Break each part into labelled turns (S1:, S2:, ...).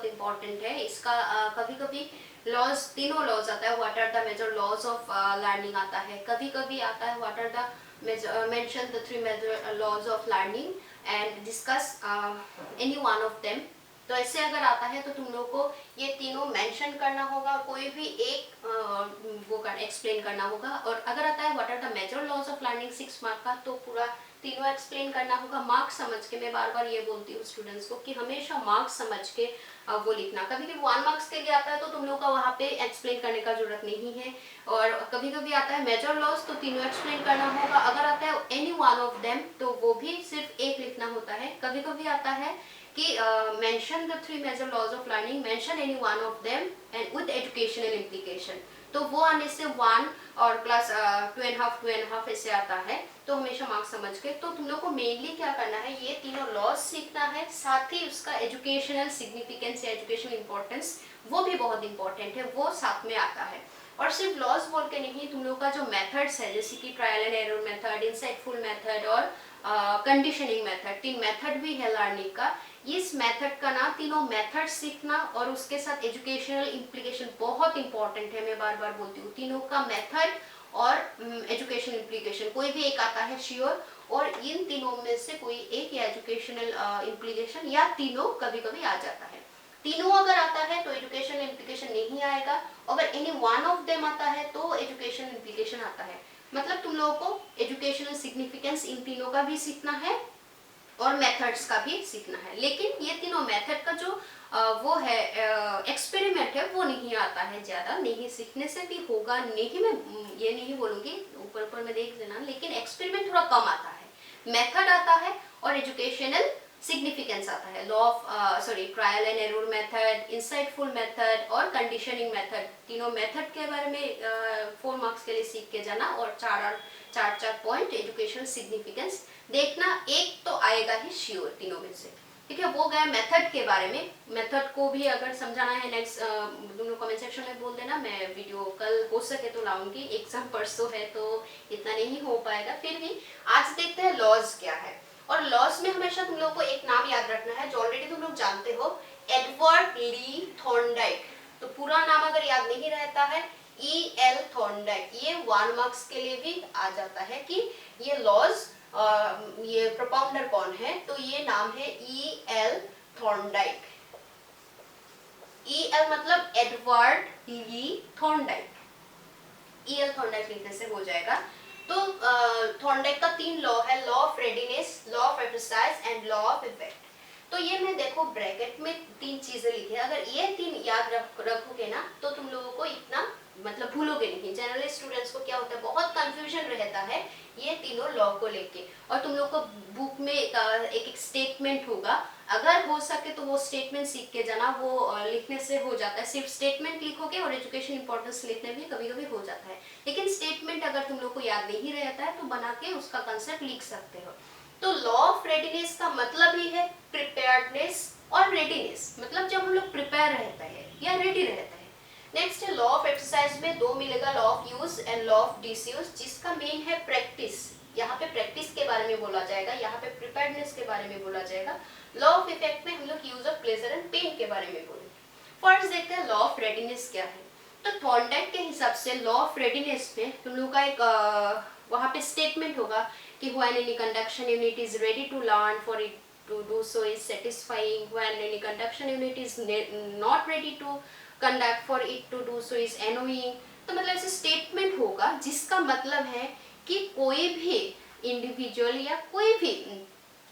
S1: बहुत इंपॉर्टेंट है। इसका कभी कभी लॉज, तीनों लॉज आता है, what are the major laws of learning आता है, कभी कभी आता है what are the mention the 3 major laws of learning and discuss any one of them. तो ऐसे अगर आता है तो तुम लोग को ये तीनों मेंशन करना होगा, कोई भी एक वो एक्सप्लेन करना होगा। और अगर आता है what are the major laws of learning 6 mark का, तो पूरा तीनों एक्सप्लेन करना होगा मार्क्स समझ के। मैं बार बार ये बोलती हूँ स्टूडेंट्स को कि हमेशा मार्क्स समझ के वो लिखना। कभी कभी 1 मार्क्स के लिए आता है तो तुम लोग का वहाँ पे एक्सप्लेन करने का जरूरत नहीं है। और कभी कभी आता है मेजर लॉस, तो तीनों एक्सप्लेन करना होगा। अगर आता है एनी वन ऑफ देम, तो वो भी सिर्फ एक लिखना होता है। कभी कभी आता है कि mention the 3 major laws of learning, mention any one of them and with educational implication. तो वो आने से 1 और प्लस 2.5 ऐसे आता है। तो हमेशा मार्क्स समझ के, तो तुम लोग को मेनली क्या करना है, ये तीनों लॉज सीखना है, साथ ही उसका एजुकेशनल सिग्निफिकेंस या एजुकेशनल इंपॉर्टेंस वो भी बहुत इंपॉर्टेंट है, वो साथ में आता है। और सिर्फ लॉज बोल के नहीं, तुम लोग का जो मेथड्स है जैसे कि trial and error method, insightful method और कंडीशनिंग मेथड, 3 मेथड भी है लर्निंग का। इस मेथड का ना, तीनों मेथड सीखना और उसके साथ एजुकेशनल इम्प्लीकेशन बहुत इंपॉर्टेंट है। मैं बार बार बोलती हूँ, तीनों का मेथड और एजुकेशनल इम्प्लीकेशन कोई भी एक आता है श्योर, और इन तीनों में से कोई एक या एजुकेशनल इम्प्लीकेशन या तीनों कभी कभी आ जाता है। तीनों अगर आता है तो एजुकेशनल इम्प्लीकेशन नहीं आएगा, अगर एनी वन ऑफ देम आता है तो एजुकेशनल इम्प्लीकेशन आता है। मतलब तुम लोगों को एजुकेशनल सिग्निफिकेंस इन तीनों का भी सीखना है और मेथड्स का भी सीखना है। लेकिन ये तीनों मेथड का जो वो है एक्सपेरिमेंट है वो नहीं आता है ज़्यादा, नहीं सीखने से भी होगा नहीं, मैं ये नहीं बोलूँगी, ऊपर ऊपर में देख लेना, लेकिन एक्सपेरिमेंट थोड़ा कम आता है। मेथड आता है और एजुकेशनल सिग्निफिकेंस आता है, law of trial and error method, insightful method और कंडीशनिंग मेथड। तीनों मेथड के बारे में 4 मार्क्स के लिए सीख के जाना, और 4 पॉइंट एजुकेशनल सिग्निफिकेंस देखना, एक तो आएगा ही श्योर तीनों में से। ठीक है, वो गया मेथड के बारे में। मेथड को भी अगर समझाना है नेक्स्ट तुम लोग कमेंट सेक्शन में बोल देना, मैं वीडियो कल हो सके तो लाऊंगी, एग्जाम परसों है तो इतना नहीं हो पाएगा। फिर भी आज देखते हैं लॉज क्या है। और लॉज में हमेशा तुम लोग को एक नाम याद रखना है जो ऑलरेडी तुम लोग जानते हो, एडवर्ड ली थॉर्नडाइक। तो पूरा नाम अगर याद नहीं रहता है, E.L. थॉर्नडाइक, ये 1 मार्क्स के लिए भी आ जाता है कि ये लॉज ये प्रोपाउंडर कौन है, तो ये नाम है E.L. थॉर्नडाइक। E.L. मतलब एडवर्ड ली थॉर्नडाइक, E.L. थॉर्नडाइक लिखने से हो जाएगा। तो थॉर्नडाइक का 3 लॉ है, law of readiness, law of exercise and law of effect. तो ये मैं देखो ब्रैकेट में 3 चीजें लिखी है, अगर ये 3 याद रखोगे ना तो तुम लोगों को इतना मतलब भूलोगे नहीं। जनरली स्टूडेंट्स को क्या होता है, बहुत कंफ्यूजन रहता है ये तीनों लॉ को लेके। और तुम लोग को बुक में एक एक स्टेटमेंट होगा, अगर हो सके तो वो स्टेटमेंट सीख के जाना, वो लिखने से हो जाता है। सिर्फ स्टेटमेंट लिखोगे और एजुकेशन इंपॉर्टेंस लिखने भी कभी कभी हो जाता है, लेकिन स्टेटमेंट अगर तुम लोग को याद नहीं रहता है तो बना के उसका कंसेप्ट लिख सकते हो। तो लॉ ऑफ रेडीनेस का मतलब ही है प्रिपेयर्डनेस और रेडीनेस, मतलब जब हम लोग प्रिपेयर रहता है या रेडी रहता है। नेक्स्ट है लॉ ऑफ एक्सरसाइज में 2 मिलेगा, law of use and law of disuse, जिसका मेन है प्रैक्टिस। यहाँ पे प्रैक्टिस के बारे में बोला जाएगा, यहाँ पे प्रिपेयर्डनेस के बारे में बोला जाएगा। लॉ ऑफ इफेक्ट में हम लोग use of pleasure and pain के बारे में बोलेंगे। फर्स्ट देखते हैं लॉ ऑफ रेडीनेस क्या है। तो थॉर्नडाइक के हिसाब से लॉ ऑफ रेडीनेस में तुम लोग का एक वहाँ पे स्टेटमेंट होगा कि when any conduction unit is ready to learn for it to do so is satisfying, when any conduction unit is not ready to conduct for it to do so is annoying। तो मतलब ऐसे statement होगा जिसका मतलब है कि कोई भी इंडिविजुअल या कोई भी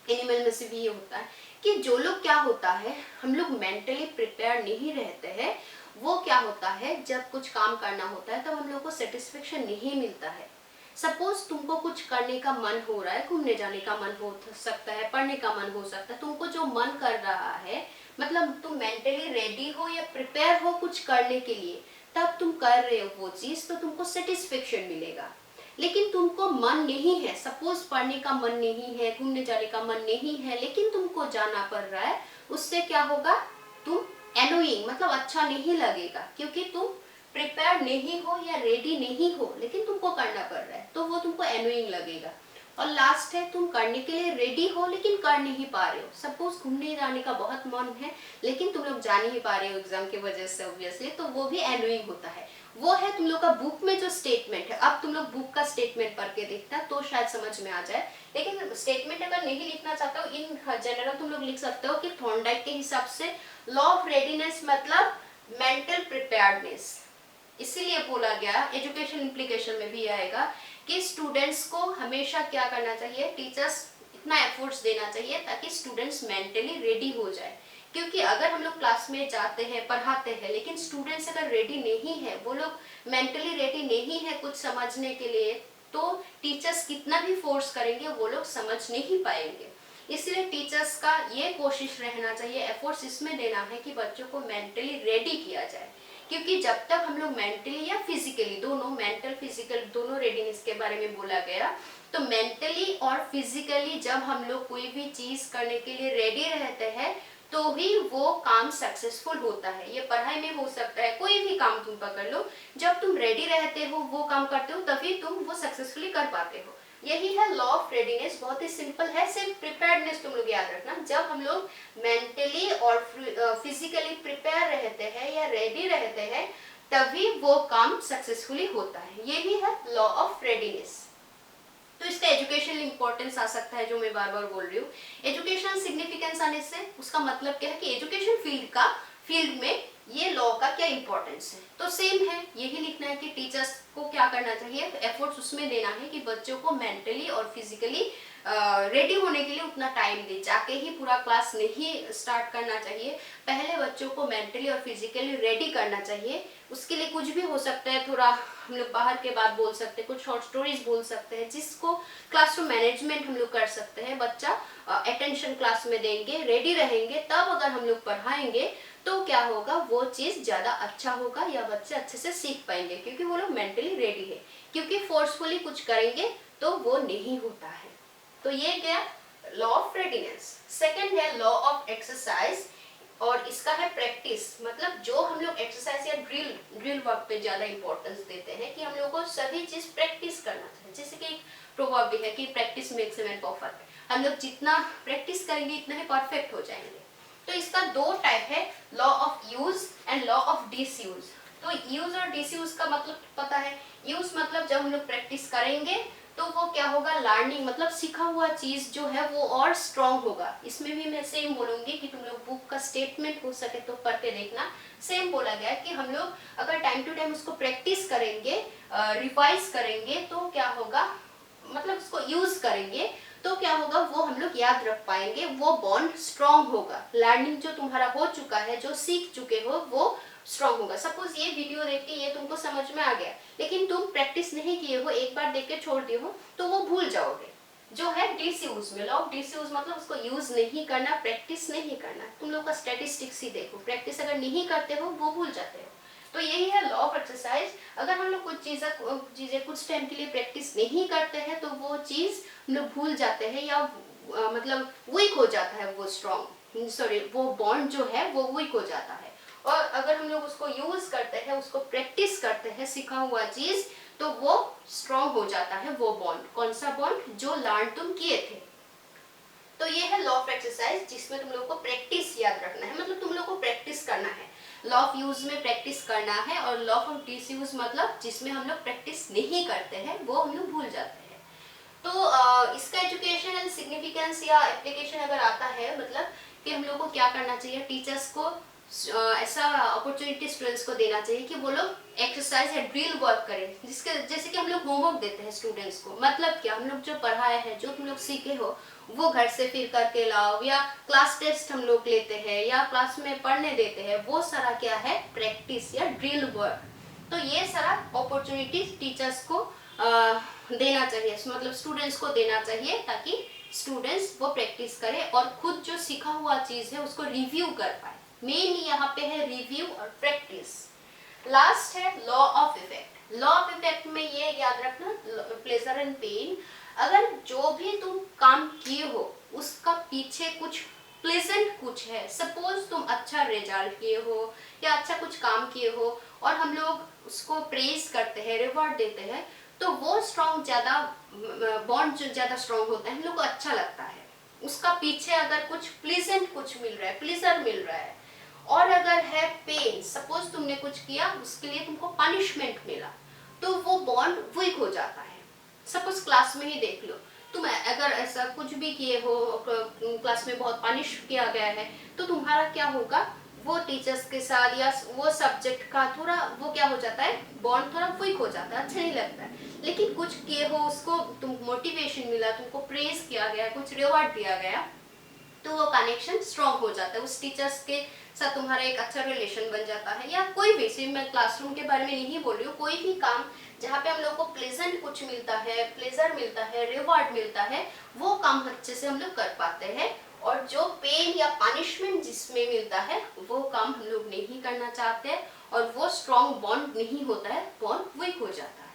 S1: एनिमल में से भी ये होता है कि जो लोग क्या होता है, हम लोग मेंटली प्रिपेयर नहीं रहते हैं, वो क्या होता है जब कुछ काम करना होता है तब हम लोग को सेटिस्फेक्शन नहीं मिलता है। सपोज तुमको कुछ करने का मन हो रहा है, घूमने जाने का मन हो सकता है, पढ़ने का मन हो सकता है, तुमको जो मन कर रहा है, मतलब तुम मेंटली रेडी हो या प्रिपेयर हो कुछ करने के लिए, तब तुम कर रहे हो वो चीज, तो तुमको सेटिस्फेक्शन मिलेगा। लेकिन तुमको मन नहीं है, सपोज पढ़ने का मन नहीं है, घूमने जाने का मन नहीं है, लेकिन तुमको जाना पड़ रहा है, उससे क्या होगा, तुम एनोइंग मतलब अच्छा नहीं लगेगा, क्योंकि तुम प्रिपेयर नहीं हो या रेडी नहीं हो, लेकिन तुमको करना पड़ रहा है, तो वो तुमको एनोइंग लगेगा। और लास्ट है तुम करने के लिए रेडी हो लेकिन कर नहीं पा रहे हो। सपोज घूमने जाने का बहुत मन है लेकिन तुम लोग जा नहीं पा रहे हो एग्जाम की वजह से ऑब्वियसली, तो वो भी एनोइंग होता है। वो है तुम लोग का बुक में जो स्टेटमेंट है। अब तुम लोग बुक का स्टेटमेंट पढ़ के देखना तो शायद समझ में आ जाए, लेकिन स्टेटमेंट अगर नहीं लिखना चाहते हो इन जनरल तुम लोग लिख सकते हो कि थॉर्नडाइक के हिसाब से लॉ ऑफ रेडीनेस मतलब मेंटल प्रिपेयर्डनेस। इसीलिए बोला गया, एजुकेशन इम्प्लीकेशन में भी आएगा कि स्टूडेंट्स को हमेशा क्या करना चाहिए, टीचर्स इतना एफर्ट्स देना चाहिए ताकि स्टूडेंट्स मेंटली रेडी हो जाए। क्योंकि अगर हम लोग क्लास में जाते हैं पढ़ाते हैं लेकिन स्टूडेंट्स अगर रेडी नहीं है, वो लोग मेंटली रेडी नहीं है कुछ समझने के लिए, तो टीचर्स कितना भी फोर्स करेंगे वो लोग समझ नहीं पाएंगे। इसलिए टीचर्स का ये कोशिश रहना चाहिए, एफर्ट्स इसमें देना है कि बच्चों को मेंटली रेडी किया जाए। क्योंकि जब तक हम लोग मेंटली या फिजिकली दोनों, मेंटल फिजिकल दोनों रेडीनेस के बारे में बोला गया, तो मेंटली और फिजिकली जब हम लोग कोई भी चीज करने के लिए रेडी रहते हैं तो ही वो काम सक्सेसफुल होता है। ये पढ़ाई में हो सकता है, कोई भी काम तुम पकड़ लो, जब तुम रेडी रहते हो वो काम करते हो तभी तुम वो सक्सेसफुली कर पाते हो। यही है लॉ ऑफ रेडीनेस, बहुत ही सिंपल है, सिर्फ प्रिपेयर्डनेस तुम लोग याद रखना। जब हम लोग मेंटली और फिजिकली प्रिपेयर रहते हैं या रेडी रहते हैं तभी वो काम सक्सेसफुली होता है। यही है लॉ ऑफ रेडीनेस। तो इसका एजुकेशनल इंपॉर्टेंस आ सकता है जो मैं बार बार बोल रही हूँ। एजुकेशनल सिग्निफिकेंस आने से उसका मतलब क्या है कि एजुकेशन फील्ड में ये लॉ का क्या इंपॉर्टेंस है। तो सेम है, यही लिखना है कि टीचर्स को क्या करना चाहिए, एफर्ट्स उसमें देना है कि बच्चों को मेंटली और फिजिकली रेडी होने के लिए उतना टाइम दे, जाके ही पूरा क्लास नहीं स्टार्ट करना चाहिए। पहले बच्चों को मेंटली और फिजिकली रेडी करना चाहिए। उसके लिए कुछ भी हो सकता है, थोड़ा हम लोग बाहर के बात बोल सकते हैं, कुछ शॉर्ट स्टोरीज बोल सकते हैं, जिसको क्लासरूम मैनेजमेंट हम लोग कर सकते हैं। बच्चा अटेंशन क्लास में देंगे, रेडी रहेंगे, तब अगर हम लोग पढ़ाएंगे तो क्या होगा, वो चीज ज्यादा अच्छा होगा या बच्चे अच्छे से सीख पाएंगे क्योंकि वो लोग मेंटली रेडी है। क्योंकि फोर्सफुली कुछ करेंगे तो वो नहीं होता है। तो ये गया लॉ ऑफ रेडीनेस। सेकेंड है लॉ ऑफ एक्सरसाइज, और इसका है प्रैक्टिस। मतलब जो हम लोग एक्सरसाइज या ड्रिल वर्क पे ज्यादा इंपॉर्टेंस देते हैं कि हम लोग को सभी चीज प्रैक्टिस करना चाहिए। जैसे कि एक प्रोवर्ब भी है कि practice makes a man perfect. हम लोग जितना प्रैक्टिस करेंगे इतना ही परफेक्ट हो जाएंगे। तो इसका दो टाइप है, law of use and law of disuse. तो यूज और डिसयूज का मतलब पता है। यूज मतलब जब हम लोग प्रैक्टिस करेंगे तो वो क्या होगा, लर्निंग मतलब सीखा हुआ चीज जो है वो और स्ट्रांग होगा। इसमें भी मैं सेम बोलूंगी कि तुम लोग बुक का स्टेटमेंट हो सके तो पढ़ के देखना। सेम बोला गया कि हम लोग अगर टाइम टू टाइम उसको प्रैक्टिस करेंगे, रिवाइज करेंगे तो क्या होगा, मतलब उसको यूज करेंगे तो क्या होगा, वो हम लोग याद रख पाएंगे, वो बॉन्ड स्ट्रांग होगा। लर्निंग जो तुम्हारा हो चुका है, जो सीख चुके हो, वो स्ट्रांग होगा। सपोज ये वीडियो देख के ये तुमको समझ में आ गया लेकिन तुम प्रैक्टिस नहीं किए हो, एक बार देख के छोड़ दिए हो तो वो भूल जाओगे। जो है डिसयूज में, लॉ ऑफ डिसयूज मतलब उसको यूज नहीं करना, प्रैक्टिस नहीं करना। तुम लोग का स्टैटिस्टिक्स ही देखो, प्रैक्टिस अगर नहीं करते हो वो भूल जाते हो। तो यही है लॉ ऑफ एक्सरसाइज। अगर हम लोग कुछ चीजें कुछ टाइम के लिए प्रैक्टिस नहीं करते हैं तो वो चीज हम लोग भूल जाते हैं या मतलब वीक हो जाता है, वो स्ट्रॉन्ग सॉरी वो बॉन्ड जो है वो वीक हो जाता है। और अगर हम लोग उसको यूज करते हैं, उसको प्रैक्टिस करते हैं सीखा हुआ चीज, तो वो स्ट्रॉन्ग हो जाता है वो बॉन्ड। कौन सा बॉन्ड, जो लर्न तुम किए थे। तो ये है लॉ ऑफ एक्सरसाइज जिसमें तुम लोग को प्रैक्टिस याद रखना है, मतलब तुम लोग को प्रैक्टिस करना है। लॉ ऑफ यूज में प्रैक्टिस करना है, और लॉ ऑफ डिसयूज मतलब जिसमें हम लोग प्रैक्टिस नहीं करते हैं वो हम लोग भूल जाते हैं। तो इसका एजुकेशनल सिग्निफिकेंस या एप्लीकेशन अगर आता है, मतलब कि हम लोग को क्या करना चाहिए, टीचर्स को ऐसा अपॉर्चुनिटी स्टूडेंट्स को देना चाहिए कि वो लोग एक्सरसाइज या ड्रिल वर्क करें, जिसके जैसे कि हम लोग होमवर्क देते हैं स्टूडेंट्स को। मतलब क्या, हम लोग जो पढ़ाए हैं, जो तुम लोग सीखे हो वो घर से फिर करके लाओ, या क्लास टेस्ट हम लोग लेते हैं या क्लास में पढ़ने देते हैं, वो सारा क्या है, प्रैक्टिस या ड्रिल वर्क। तो ये सारा अपॉर्चुनिटी टीचर्स को देना चाहिए, मतलब स्टूडेंट्स को देना चाहिए, ताकि स्टूडेंट्स वो प्रैक्टिस करें और खुद जो सीखा हुआ चीज है उसको रिव्यू कर पाए। मेन यहाँ पे है रिव्यू और प्रैक्टिस। लास्ट है law of effect. Law of effect में ये याद रखना, प्लेजर एंड पेन, अगर जो भी तुम काम किए हो उसका पीछे कुछ प्लेजेंट कुछ है, सपोज तुम अच्छा रिजल्ट किए हो या अच्छा कुछ काम किए हो और हम लोग उसको प्रेज करते हैं, रिवॉर्ड देते हैं, तो वो स्ट्रॉन्ग ज्यादा, बॉन्ड जो ज्यादा स्ट्रॉन्ग होता है हम लोग को अच्छा लगता है। उसका पीछे अगर कुछ प्लीजेंट कुछ मिल रहा है, प्लीजर मिल रहा है, और अगर है पेन, सपोज तुमने कुछ किया उसके लिए तुमको पनिशमेंट मिला, तो वो बॉन्ड वीक हो जाता है। सपोज क्लास में ही देख लो, तुम अगर ऐसा कुछ भी किए हो, क्लास में बहुत पनिश किया गया है, तो तुम्हारा क्या होगा, वो टीचर्स के साथ या वो सब्जेक्ट का थोड़ा वो क्या हो जाता है, बॉन्ड थोड़ा वीक हो जाता है, अच्छा नहीं लगता है। लेकिन कुछ किए हो, उसको तुम मोटिवेशन मिला, तुमको प्रेज किया गया, कुछ रिवॉर्ड दिया गया, तो वो कनेक्शन स्ट्रॉन्ग हो जाता है, उस टीचर्स के साथ तुम्हारा एक अच्छा रिलेशन बन जाता है। या कोई भी, सिर्फ मैं क्लासरूम के बारे में नहीं बोल रही हूँ, कोई भी काम जहाँ पे हम लोग को प्लेजेंट कुछ मिलता है, प्लेजर मिलता है, रिवॉर्ड मिलता है, वो काम अच्छे से हम लोग कर पाते हैं। और जो पेन या पनिशमेंट जिसमें मिलता है वो काम हम लोग नहीं करना चाहते, और वो स्ट्रॉन्ग बॉन्ड नहीं होता है, बॉन्ड वीक हो जाता है।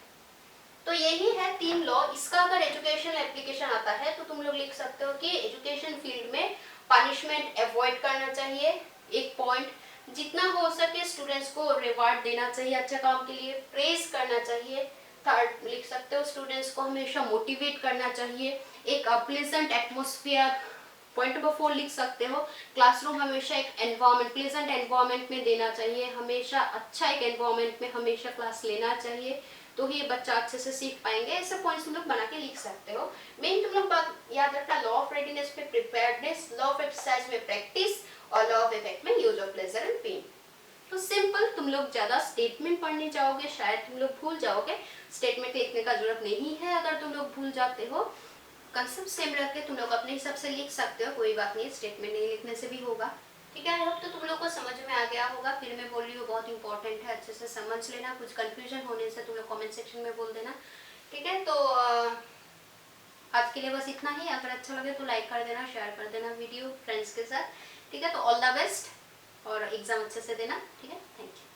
S1: तो यही है 3 लॉ। इसका अगर एजुकेशन एप्लीकेशन आता है तो तुम लोग लिख सकते हो कि एजुकेशन फील्ड में पनिशमेंट अवॉइड करना चाहिए, एक पॉइंट, जितना हो सके स्टूडेंट्स को रिवार्ड देना चाहिए अच्छे काम के लिए, प्रेज करना चाहिए। थर्ड लिख सकते हो स्टूडेंट्स को हमेशा मोटिवेट करना चाहिए, एक प्लेजेंट एटमोस्फियर। पॉइंट नंबर 4 लिख सकते हो, क्लासरूम हमेशा एक एनवायरमेंट, प्लेजेंट एनवायरमेंट में देना चाहिए, हमेशा अच्छा एक एनवायरमेंट में हमेशा क्लास लेना चाहिए, तो ही बच्चा अच्छे से सीख पाएंगे। ऐसे पॉइंट्स तुम लोग बना के लिख सकते हो। मेन तुम लोग बात याद रखना, लॉ ऑफ रेडीनेस में प्रिपेयर्डनेस, लॉ ऑफ एक्सरसाइज में प्रैक्टिस, और लॉ ऑफ इफेक्ट में use of pleasure and pain. तो सिंपल, तुम लोग ज्यादा स्टेटमेंट पढ़ने जाओगे शायद तुम लोग भूल जाओगे, स्टेटमेंट लिखने का जरूरत नहीं है। अगर तुम लोग भूल जाते हो, कंसेप्ट सेम रख के तुम लोग अपने हिसाब से लिख सकते हो, कोई बात नहीं, स्टेटमेंट नहीं लिखने से भी होगा। ठीक है, आई होप तो तुम लोग को समझ में आ गया होगा। फिर मैं बोल रही हूँ, बहुत इंपॉर्टेंट है, अच्छे से समझ लेना, कुछ कंफ्यूजन होने से तुम लोग कमेंट सेक्शन में बोल देना। ठीक है, तो आज के लिए बस इतना ही। अगर अच्छा लगे तो लाइक कर देना, शेयर कर देना वीडियो फ्रेंड्स के साथ। ठीक है, तो ऑल द बेस्ट और एग्जाम अच्छे से देना। ठीक है, थैंक यू।